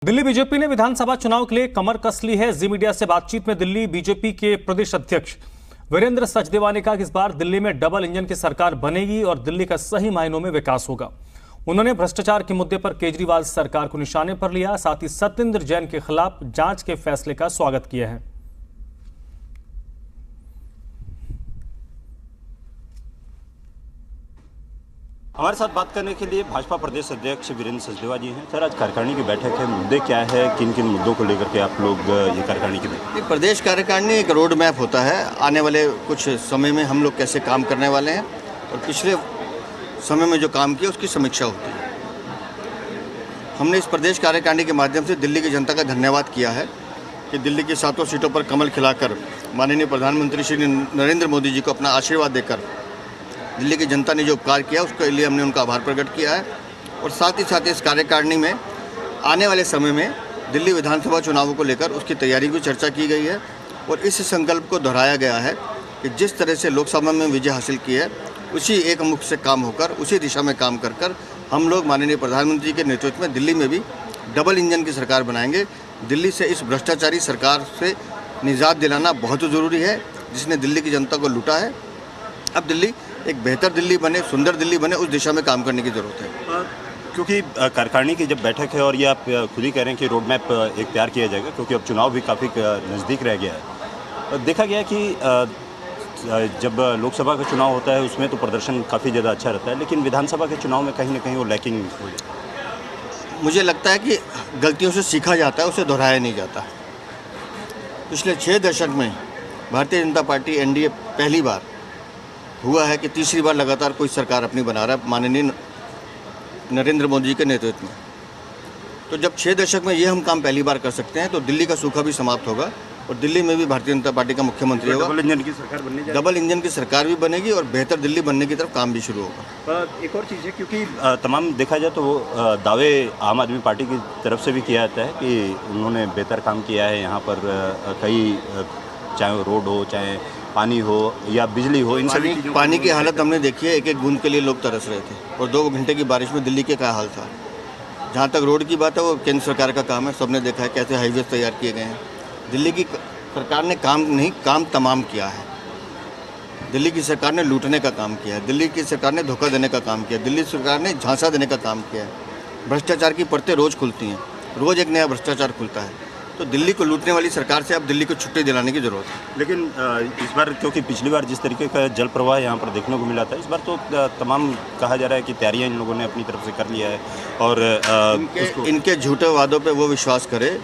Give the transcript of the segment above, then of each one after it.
Delhi BJP ने विधानसभा चुनाव के लिए कमर कस ली है। जी मीडिया से बातचीत में दिल्ली बीजेपी के प्रदेश अध्यक्ष वीरेंद्र सचदेवा ने कहा कि इस बार दिल्ली में डबल इंजन की सरकार बनेगी और दिल्ली का सही मायनों में विकास होगा। उन्होंने भ्रष्टाचार के मुद्दे पर केजरीवाल सरकार को निशाने पर लिया। साथ ही सत्येंद्र जैन के खिलाफ जांच के फैसले का स्वागत किया है। हमारे साथ बात करने के लिए भाजपा प्रदेश अध्यक्ष वीरेंद्र सचदेवा जी हैं। सर, आज कार्यकारिणी की बैठक है, मुद्दे क्या है, किन किन मुद्दों को लेकर के आप लोग ये कार्यकारिणी की बैठक? प्रदेश कार्यकारिणी एक रोड मैप होता है, आने वाले कुछ समय में हम लोग कैसे काम करने वाले हैं और पिछले समय में जो काम किया उसकी समीक्षा होती है। हमने इस प्रदेश कार्यकारिणी के माध्यम से दिल्ली की जनता का धन्यवाद किया है कि दिल्ली की 7 सीटों पर कमल खिलाकर माननीय प्रधानमंत्री श्री नरेंद्र मोदी जी को अपना आशीर्वाद देकर दिल्ली की जनता ने जो उपकार किया उसके लिए हमने उनका आभार प्रकट किया है। और साथ ही साथ इस कार्यकारिणी में आने वाले समय में दिल्ली विधानसभा चुनावों को लेकर उसकी तैयारी की चर्चा की गई है और इस संकल्प को दोहराया गया है कि जिस तरह से लोकसभा में विजय हासिल की है उसी एक मुख से काम होकर उसी दिशा में काम कर कर हम लोग माननीय प्रधानमंत्री के नेतृत्व में दिल्ली में भी डबल इंजन की सरकार बनाएंगे। दिल्ली से इस भ्रष्टाचारी सरकार से निजात दिलाना बहुत ज़रूरी है जिसने दिल्ली की जनता को लूटा है। अब दिल्ली एक बेहतर दिल्ली बने, सुंदर दिल्ली बने, उस दिशा में काम करने की ज़रूरत है। क्योंकि कार्यकारिणी की जब बैठक है और ये आप खुद ही कह रहे हैं कि रोड मैप एक तैयार किया जाएगा, क्योंकि अब चुनाव भी काफ़ी नज़दीक रह गया है। देखा गया कि जब लोकसभा का चुनाव होता है उसमें तो प्रदर्शन काफ़ी ज़्यादा अच्छा रहता है, लेकिन विधानसभा के चुनाव में कहीं ना कहीं वो लैकिंग हो जाता है। मुझे लगता है कि गलतियों से सीखा जाता है, उसे दोहराया नहीं जाता। पिछले 6 दशक में भारतीय जनता पार्टी एनडीए पहली बार हुआ है कि तीसरी बार लगातार कोई सरकार अपनी बना रहा है माननीय नरेंद्र मोदी जी के नेतृत्व में। तो जब 6 दशक में ये हम काम पहली बार कर सकते हैं तो दिल्ली का सूखा भी समाप्त होगा और दिल्ली में भी भारतीय जनता पार्टी का मुख्यमंत्री होगा। डबल इंजन की सरकार बनने जा रही है। डबल इंजन की सरकार भी बनेगी और बेहतर दिल्ली बनने की तरफ काम भी शुरू होगा। एक और चीज़ है, क्योंकि तमाम देखा जाए तो वो दावे आम आदमी पार्टी की तरफ से भी किया जाता है कि उन्होंने बेहतर काम किया है यहाँ पर। कई चाहे वो रोड हो, चाहे पानी हो या बिजली हो, इन सभी चीज़ों पानी की हालत हमने देखी है। एक एक बूंद के लिए लोग तरस रहे थे और 2 घंटे की बारिश में दिल्ली के क्या हाल था। जहाँ तक रोड की बात है वो केंद्र सरकार का काम है, सबने देखा है कैसे हाईवेज तैयार किए गए हैं। दिल्ली की सरकार ने काम नहीं, काम तमाम किया है। दिल्ली की सरकार ने लूटने का काम किया है, दिल्ली की सरकार ने धोखा देने का काम किया है, दिल्ली सरकार ने झांसा देने का काम किया है। भ्रष्टाचार की परतें रोज़ खुलती हैं, रोज़ एक नया भ्रष्टाचार खुलता है। तो दिल्ली को लूटने वाली सरकार से अब दिल्ली को छुट्टी दिलाने की ज़रूरत है। लेकिन इस बार, क्योंकि पिछली बार जिस तरीके का जल प्रवाह यहाँ पर देखने को मिला था, इस बार तो तमाम कहा जा रहा है कि तैयारियाँ इन लोगों ने अपनी तरफ से कर लिया है। और इनके झूठे वादों पे वो विश्वास करे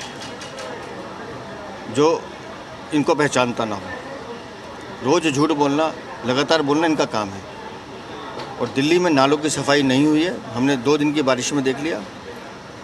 जो इनको पहचानता ना हो। रोज़ झूठ बोलना, लगातार बोलना इनका काम है। और दिल्ली में नालों की सफाई नहीं हुई है, हमने 2 दिन की बारिश में देख लिया।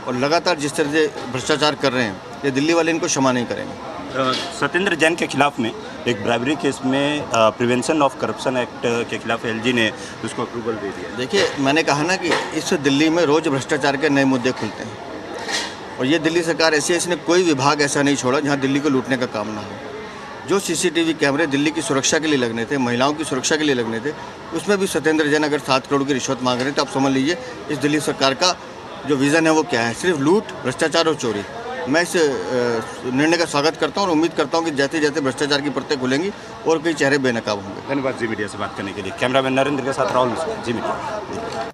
और लगातार जिस तरह से भ्रष्टाचार कर रहे हैं ये दिल्ली वाले इनको क्षमा नहीं करेंगे। सत्येंद्र जैन के खिलाफ में एक ब्राइबरी केस में प्रिवेंशन ऑफ करप्शन एक्ट के खिलाफ एलजी ने उसको अप्रूवल दे दिया। देखिए, मैंने कहा ना कि इस दिल्ली में रोज़ भ्रष्टाचार के नए मुद्दे खुलते हैं और ये दिल्ली सरकार ऐसी है, इसने कोई विभाग ऐसा नहीं छोड़ा जहाँ दिल्ली को लूटने का काम ना हो। जो सीसीटीवी कैमरे दिल्ली की सुरक्षा के लिए लगने थे, महिलाओं की सुरक्षा के लिए लगने थे, उसमें भी सत्येंद्र जैन अगर 7 करोड़ की रिश्वत मांग रहे हैं तो आप समझ लीजिए इस दिल्ली सरकार का जो विज़न है वो क्या है, सिर्फ लूट, भ्रष्टाचार और चोरी। मैं इस निर्णय का स्वागत करता हूँ और उम्मीद करता हूँ कि जैसे जैसे भ्रष्टाचार की परतें खुलेंगी और कई चेहरे बेनकाब होंगे। धन्यवाद जी मीडिया से बात करने के लिए। कैमरामैन नरेंद्र के साथ राहुल, जी मीडिया।